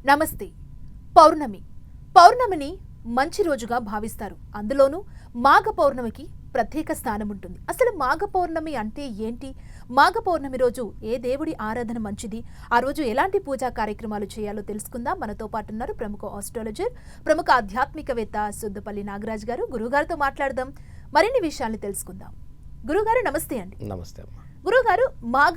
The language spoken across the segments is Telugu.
నమస్తే. పౌర్ణమి పౌర్ణమిని మంచి రోజుగా భావిస్తారు. అందులోనూ మాఘ పౌర్ణమికి ప్రత్యేక స్థానం ఉంటుంది. అసలు మాఘ పౌర్ణమి అంటే ఏంటి? మాఘ పౌర్ణమి రోజు ఏ దేవుడి ఆరాధన మంచిది? ఆ రోజు ఎలాంటి పూజా కార్యక్రమాలు చేయాలో తెలుసుకుందాం. మనతో పాటు ఉన్నారు ప్రముఖ ఆస్ట్రాలజర్, ప్రముఖ ఆధ్యాత్మికవేత్త సుద్దపల్లి నాగరాజ్ గారు. గురుగారితో మాట్లాడదాం, మరిన్ని విషయాల్ని తెలుసుకుందాం. గురుగారు నమస్తే అండి. నమస్తే అమ్మ. గురుగారు, మాఘ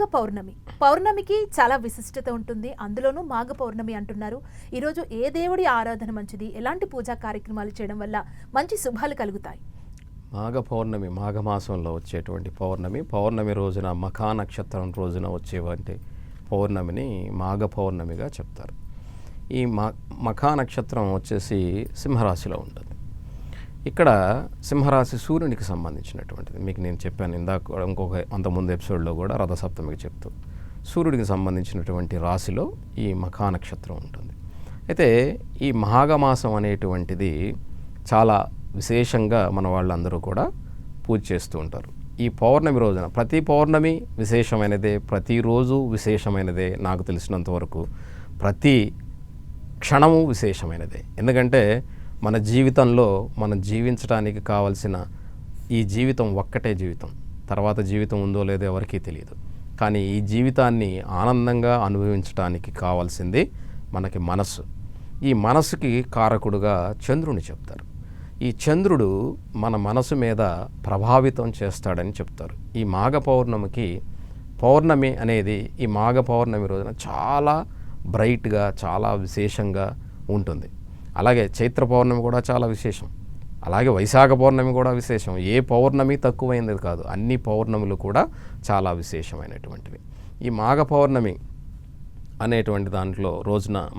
పౌర్ణమికి చాలా విశిష్టత ఉంటుంది. అందులోనూ మాఘ పౌర్ణమి అంటున్నారు. ఈరోజు ఏ దేవుడి ఆరాధన మంచిది? ఎలాంటి పూజా కార్యక్రమాలు చేయడం వల్ల మంచి శుభాలు కలుగుతాయి? మాఘ పౌర్ణమి మాఘమాసంలో వచ్చేటువంటి పౌర్ణమి రోజున మఖా నక్షత్రం రోజున వచ్చేటువంటి పౌర్ణమిని మాఘ పౌర్ణమిగా చెప్తారు. ఈ మఖా నక్షత్రం వచ్చేసి సింహరాశిలో ఉంటుంది. ఇక్కడ సింహరాశి సూర్యునికి సంబంధించినటువంటిది. మీకు నేను చెప్పాను ఇందాక ఇంకొక అంతకుముందు ఎపిసోడ్లో కూడా రథసప్తమికి చెప్తూ, సూర్యుడికి సంబంధించినటువంటి రాశిలో ఈ మఖా నక్షత్రం ఉంటుంది. అయితే ఈ మాఘమాసం అనేటువంటిది చాలా విశేషంగా మన వాళ్ళందరూ కూడా పూజ చేస్తూ ఉంటారు. ఈ పౌర్ణమి రోజున ప్రతి పౌర్ణమి విశేషమైనదే, ప్రతిరోజు విశేషమైనదే. నాకు తెలిసినంత వరకు ప్రతి క్షణము విశేషమైనదే. ఎందుకంటే మన జీవితంలో మనం జీవించడానికి కావలసిన ఈ జీవితం ఒక్కటే జీవితం. తర్వాత జీవితం ఉందో లేదో ఎవరికీ తెలియదు. కానీ ఈ జీవితాన్ని ఆనందంగా అనుభవించడానికి కావాల్సింది మనకి మనస్సు. ఈ మనసుకి కారకుడుగా చంద్రుని చెప్తారు. ఈ చంద్రుడు మన మనసు మీద ప్రభావితం చేస్తాడని చెప్తారు. ఈ మాఘ పౌర్ణమి అనేది ఈ మాఘ పౌర్ణమి రోజున చాలా బ్రైట్గా, చాలా విశేషంగా ఉంటుంది. అలాగే చైత్ర పౌర్ణమి కూడా చాలా విశేషం. అలాగే వైశాఖ పౌర్ణమి కూడా విశేషం. ఏ పౌర్ణమి తక్కువైనది కాదు, అన్ని పౌర్ణములు కూడా చాలా విశేషమైనటువంటివి. ఈ మాఘ పౌర్ణమి అనేటువంటి దాంట్లో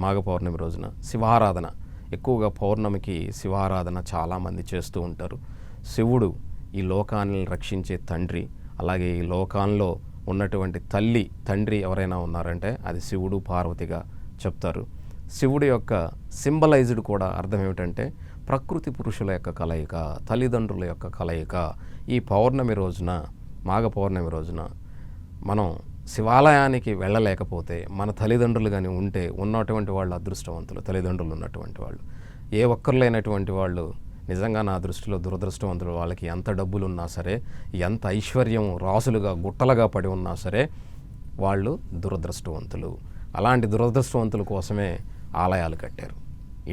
మాఘ పౌర్ణమి రోజున శివారాధన ఎక్కువగా, పౌర్ణమికి శివారాధన చాలామంది చేస్తూ ఉంటారు. శివుడు ఈ లోకాన్ని రక్షించే తండ్రి. అలాగే ఈ లోకాల్లో ఉన్నటువంటి తండ్రి ఎవరైనా ఉన్నారంటే అది శివుడు, పార్వతిగా చెప్తారు. శివుడి యొక్క సింబలైజ్డ్ కూడా అర్థం ఏమిటంటే ప్రకృతి పురుషుల యొక్క కలయిక, తల్లిదండ్రుల యొక్క కలయిక. ఈ పౌర్ణమి రోజున, మాఘ పౌర్ణమి రోజున మనం శివాలయానికి వెళ్ళలేకపోతే మన తల్లిదండ్రులు కానీ ఉన్నటువంటి వాళ్ళు అదృష్టవంతులు. తల్లిదండ్రులు ఉన్నటువంటి వాళ్ళు, ఏ ఒక్కరు లేనటువంటి వాళ్ళు నిజంగా నా దృష్టిలో దురదృష్టవంతులు. వాళ్ళకి ఎంత డబ్బులు ఉన్నా సరే, ఎంత ఐశ్వర్యం రాసులుగా గుట్టలుగా పడి ఉన్నా సరే వాళ్ళు దురదృష్టవంతులు. అలాంటి దురదృష్టవంతుల కోసమే ఆలయాలు కట్టారు.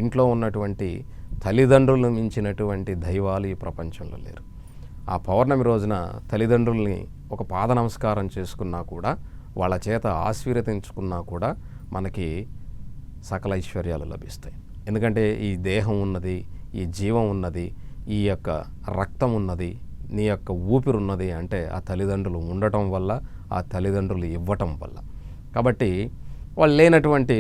ఇంట్లో ఉన్నటువంటి తల్లిదండ్రులను మించినటువంటి దైవాలు ఈ ప్రపంచంలో లేరు. ఆ పౌర్ణమి రోజున తల్లిదండ్రుల్ని ఒక పాద నమస్కారం చేసుకున్నా కూడా, వాళ్ళ చేత ఆశీర్వదించుకున్నా కూడా మనకి సకల ఐశ్వర్యాలు లభిస్తాయి. ఎందుకంటే ఈ దేహం ఉన్నది, ఈ జీవం ఉన్నది, ఈ యొక్క రక్తం ఉన్నది, నీ యొక్క ఊపిరి ఉన్నది అంటే ఆ తల్లిదండ్రులు ఉండటం వల్ల, ఆ తల్లిదండ్రులు ఇవ్వటం వల్ల. కాబట్టి వాళ్ళు లేనటువంటి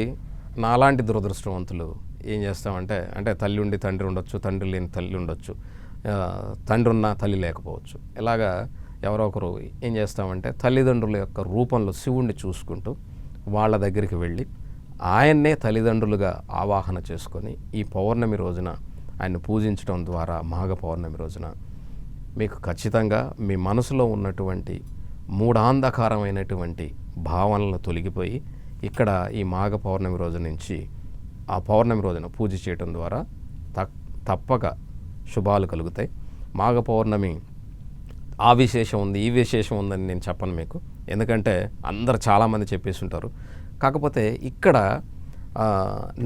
నాలాంటి దురదృష్టవంతులు ఏం చేస్తామంటే తల్లి ఉండి తండ్రి ఉండొచ్చు, తండ్రి లేని తల్లి ఉండొచ్చు, తండ్రి ఉన్న తల్లి లేకపోవచ్చు. ఇలాగా ఎవరో ఒకరు ఏం చేస్తామంటే తల్లిదండ్రుల యొక్క రూపంలో శివుణ్ణి చూసుకుంటూ వాళ్ళ దగ్గరికి వెళ్ళి ఆయన్నే తల్లిదండ్రులుగా ఆవాహన చేసుకొని ఈ పౌర్ణమి రోజున ఆయన్ని పూజించడం ద్వారా, మాఘ పౌర్ణమి రోజున మీకు ఖచ్చితంగా మీ మనసులో ఉన్నటువంటి మూఢాంధకారమైనటువంటి భావనలు తొలగిపోయి, ఇక్కడ ఈ మాఘ పౌర్ణమి రోజు నుంచి ఆ పౌర్ణమి రోజున పూజ చేయడం ద్వారా తప్పక శుభాలు కలుగుతాయి. మాఘ పౌర్ణమి ఆ విశేషం ఉంది, ఈ విశేషం ఉందని నేను చెప్పను మీకు, ఎందుకంటే అందరు చాలామంది చెప్పేసి ఉంటారు. కాకపోతే ఇక్కడ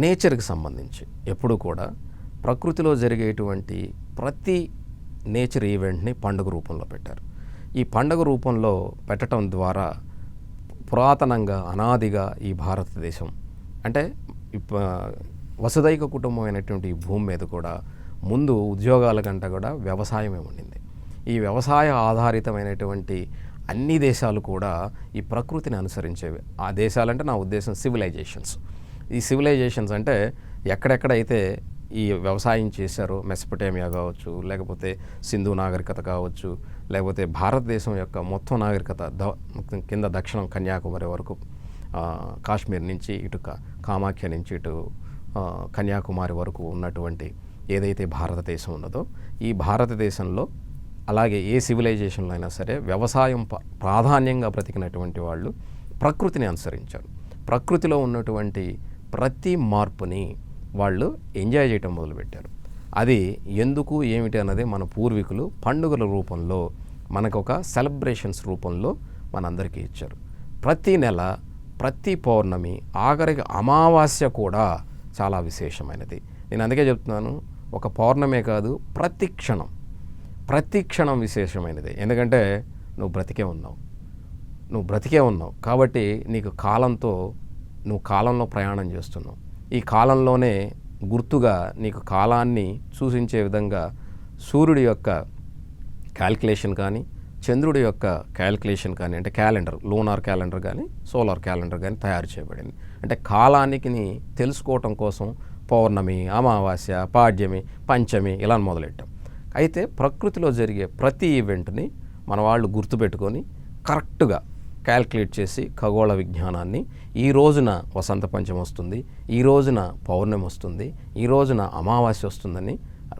నేచర్కి సంబంధించి ఎప్పుడు కూడా ప్రకృతిలో జరిగేటువంటి ప్రతి నేచర్ ఈవెంట్ని పండుగ రూపంలో పెట్టారు. ఈ పండుగ రూపంలో పెట్టడం ద్వారా పురాతనంగా, అనాదిగా ఈ భారతదేశం అంటే వసుదైక కుటుంబం అయినటువంటి ఈ భూమి మీద కూడా ముందు ఉద్యోగాల కంటే కూడా వ్యవసాయమే ఉండింది. ఈ వ్యవసాయ ఆధారితమైనటువంటి అన్ని దేశాలు కూడా ఈ ప్రకృతిని అనుసరించేవి. ఆ దేశాలంటే నా ఉద్దేశం సివిలైజేషన్స్. ఈ సివిలైజేషన్స్ అంటే ఎక్కడెక్కడైతే ఈ వ్యవసాయం చేశారో, మెసపటేమియా కావచ్చు, లేకపోతే సింధు నాగరికత కావచ్చు, లేకపోతే భారతదేశం యొక్క మొత్తం నాగరికత కింద దక్షిణం కన్యాకుమారి వరకు, కాశ్మీర్ నుంచి ఇటు కామాఖ్య నుంచి ఇటు కన్యాకుమారి వరకు ఉన్నటువంటి ఏదైతే భారతదేశం ఉన్నదో, ఈ భారతదేశంలో అలాగే ఏ సివిలైజేషన్లో అయినా సరే వ్యవసాయం ప్రాధాన్యంగా బ్రతికినటువంటి వాళ్ళు ప్రకృతిని అనుసరించారు. ప్రకృతిలో ఉన్నటువంటి ప్రతి మార్పుని వాళ్ళు ఎంజాయ్ చేయటం మొదలుపెట్టారు. అది ఎందుకు ఏమిటి అన్నది మన పూర్వీకులు పండుగల రూపంలో మనకు ఒక సెలబ్రేషన్స్ రూపంలో మనందరికీ ఇచ్చారు. ప్రతి నెల, ప్రతి పౌర్ణమి, ఆఖరికి అమావాస్య కూడా చాలా విశేషమైనది. నేను అందుకే చెప్తున్నాను, ఒక పౌర్ణమే కాదు, ప్రతి క్షణం విశేషమైనది. ఎందుకంటే నువ్వు బ్రతికే ఉన్నావు కాబట్టి నీకు నువ్వు కాలంలో ప్రయాణం చేస్తున్నావు. ఈ కాలంలోనే గుర్తుగా నీకు కాలాన్ని సూచించే విధంగా సూర్యుడి యొక్క క్యాల్కులేషన్ కానీ, చంద్రుడి యొక్క క్యాల్కులేషన్ కానీ, అంటే క్యాలెండర్, లూనార్ క్యాలెండర్ కానీ, సోలార్ క్యాలెండర్ కానీ తయారు చేయబడింది. అంటే కాలానికి తెలుసుకోవటం కోసం పౌర్ణమి, అమావాస్య, పాడ్యమి, పంచమి ఇలా మొదలెట్టాం. అయితే ప్రకృతిలో జరిగే ప్రతి ఈవెంట్ని మన వాళ్ళు గుర్తుపెట్టుకొని కరెక్ట్గా క్యాల్కులేట్ చేసి ఖగోళ విజ్ఞానాన్ని ఈ రోజున వసంత పంచమి వస్తుంది, ఈ రోజున పౌర్ణమి వస్తుంది, ఈ రోజున అమావాస్య వస్తుందని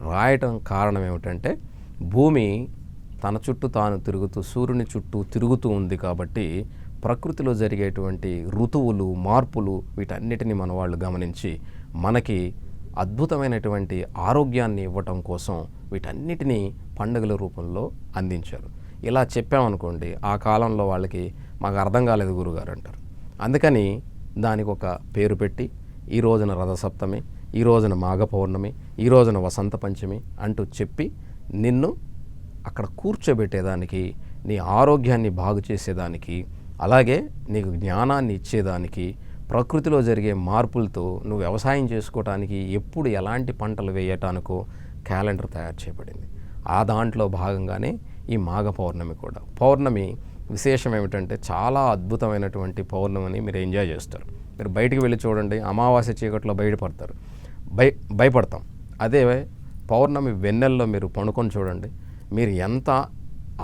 రాయటం కారణం ఏమిటంటే భూమి తన చుట్టూ తాను తిరుగుతూ సూర్యుని చుట్టూ తిరుగుతూ ఉంది కాబట్టి ప్రకృతిలో జరిగేటువంటి ఋతువులు, మార్పులు వీటన్నిటిని మన వాళ్ళు గమనించి మనకి అద్భుతమైనటువంటి ఆరోగ్యాన్ని ఇవ్వటం కోసం వీటన్నిటినీ పండుగల రూపంలో అందించారు. ఇలా చెప్పామనుకోండి, ఆ కాలంలో వాళ్ళకి మాకు అర్థం కాలేదు గురుగారు అంటారు. అందుకని దానికి ఒక పేరు పెట్టి ఈ రోజున రథసప్తమి, ఈ రోజున మాఘ పౌర్ణమి, ఈ రోజున వసంత పంచమి అంటూ చెప్పి నిన్ను అక్కడ కూర్చోబెట్టేదానికి, నీ ఆరోగ్యాన్ని బాగు చేసేదానికి, అలాగే నీకు జ్ఞానాన్ని ఇచ్చేదానికి, ప్రకృతిలో జరిగే మార్పులతో నువ్వు వ్యవసాయం చేసుకోవటానికి, ఎప్పుడు ఎలాంటి పంటలు వేయటానికో క్యాలెండర్ తయారు చేయబడింది. ఆ దాంట్లో భాగంగానే ఈ మాఘ పౌర్ణమి కూడా. పౌర్ణమి విశేషం ఏమిటంటే చాలా అద్భుతమైనటువంటి పౌర్ణమిని మీరు ఎంజాయ్ చేస్తారు. మీరు బయటికి వెళ్ళి చూడండి, అమావాస్య చీకట్లో బయటపడతారు, భయపడతాం. అదే పౌర్ణమి వెన్నెల్లో మీరు పండుకొని చూడండి, మీరు ఎంత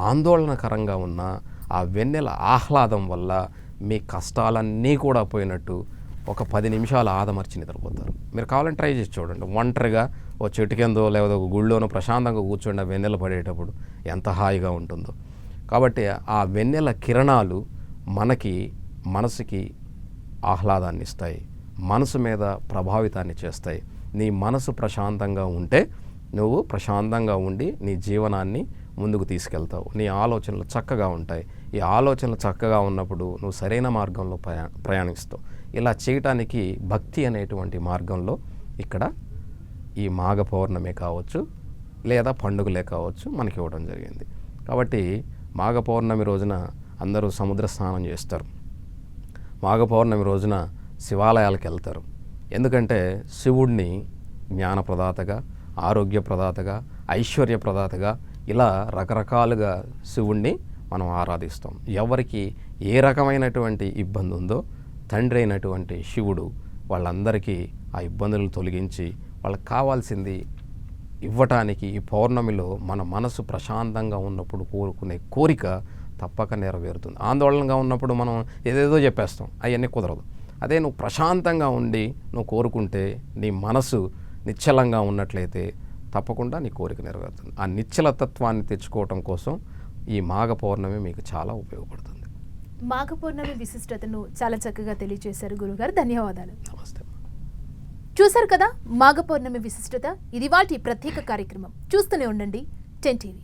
ఆందోళనకరంగా ఉన్నా ఆ వెన్నెల ఆహ్లాదం వల్ల మీ కష్టాలన్నీ కూడా పోయినట్టు ఒక 10 నిమిషాలు ఆదమర్చి నిద్రపోతారు. మీరు కావాలని ట్రై చేసి చూడండి. ఒంటరిగా ఓ చెట్టు కిందో లేదా ఒక గుళ్ళోనో ప్రశాంతంగా కూర్చోండి, ఆ వెన్నెల పడేటప్పుడు ఎంత హాయిగా ఉంటుందో. కాబట్టి ఆ వెన్నెల కిరణాలు మనసుకి ఆహ్లాదాన్ని ఇస్తాయి, మనసు మీద ప్రభావితాన్ని చేస్తాయి. నీ మనసు ప్రశాంతంగా ఉంటే నువ్వు ప్రశాంతంగా ఉండి నీ జీవనాన్ని ముందుకు తీసుకెళ్తావు. నీ ఆలోచనలు చక్కగా ఉంటాయి. ఈ ఆలోచనలు చక్కగా ఉన్నప్పుడు నువ్వు సరైన మార్గంలో ప్రయాణిస్తావు. ఇలా చేయటానికి భక్తి అనేటువంటి మార్గంలో ఇక్కడ ఈ మాఘ పౌర్ణమి కావచ్చు లేదా పండుగలే కావచ్చు మనకి ఇవ్వడం జరిగింది. కాబట్టి మాఘ పౌర్ణమి రోజున అందరూ సముద్ర స్నానం చేస్తారు. మాఘ పౌర్ణమి రోజున శివాలయాలకు వెళ్తారు. ఎందుకంటే శివుడిని జ్ఞానప్రదాతగా, ఆరోగ్యప్రదాతగా, ఐశ్వర్యప్రదాతగా ఇలా రకరకాలుగా శివుణ్ణి మనం ఆరాధిస్తాం. ఎవరికి ఏ రకమైనటువంటి ఇబ్బంది ఉందో తండ్రి అయినటువంటి శివుడు వాళ్ళందరికీ ఆ ఇబ్బందులను తొలగించి వాళ్ళకి కావాల్సింది ఇవ్వటానికి ఈ పౌర్ణమిలో మన మనసు ప్రశాంతంగా ఉన్నప్పుడు కోరుకునే కోరిక తప్పక నెరవేరుతుంది. ఆందోళనగా ఉన్నప్పుడు మనం ఏదేదో చెప్పేస్తాం, అవన్నీ కుదరదు. అదే నువ్వు ప్రశాంతంగా ఉండి నువ్వు కోరుకుంటే, నీ మనసు నిశ్చలంగా ఉన్నట్లయితే తప్పకుండా నీ కోరిక నెరవేరుతుంది. ఆ నిశ్చలతత్వాన్ని తెచ్చుకోవటం కోసం ఈ మాఘ పౌర్ణమి మీకు చాలా ఉపయోగపడుతుంది. మాఘ పౌర్ణమి విశిష్టతను చాలా చక్కగా తెలియజేశారు గురుగారు. ధన్యవాదాలు. నమస్తే. చూశారు కదా మాఘ పౌర్ణమి విశిష్టత. ఇది వాటి ప్రత్యేక కార్యక్రమం. చూస్తూనే ఉండండి 10 TV.